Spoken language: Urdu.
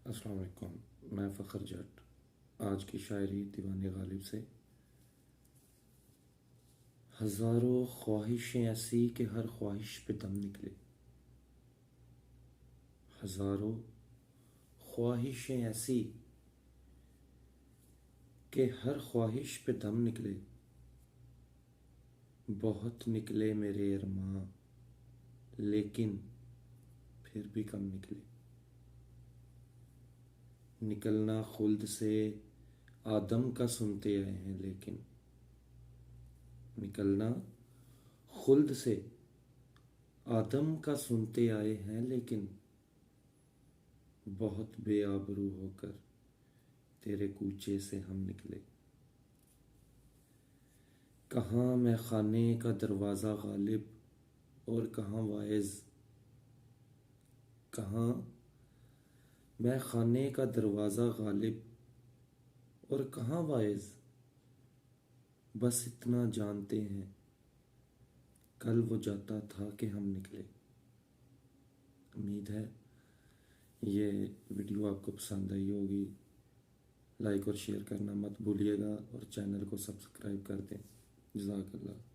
السلام علیکم، میں فخر جٹ۔ آج کی شاعری دیوان غالب سے۔ ہزاروں خواہشیں ایسی کہ ہر خواہش پہ دم نکلے، ہزاروں خواہشیں ایسی کہ ہر خواہش پہ دم نکلے، بہت نکلے میرے ارماں لیکن پھر بھی کم نکلے۔ نکلنا خلد سے آدم کا سنتے آئے ہیں لیکن، نکلنا خلد سے آدم کا سنتے آئے ہیں لیکن، بہت بے آبرو ہو کر تیرے کوچے سے ہم نکلے۔ کہاں میں خانے کا دروازہ غالب اور کہاں واعظ، کہاں میں خانے کا دروازہ غالب اور کہاں واعظ، بس اتنا جانتے ہیں کل وہ جاتا تھا کہ ہم نکلے۔ امید ہے یہ ویڈیو آپ کو پسند آئی ہوگی۔ لائک اور شیئر کرنا مت بھولیے گا اور چینل کو سبسکرائب کر دیں۔ جزاک اللہ۔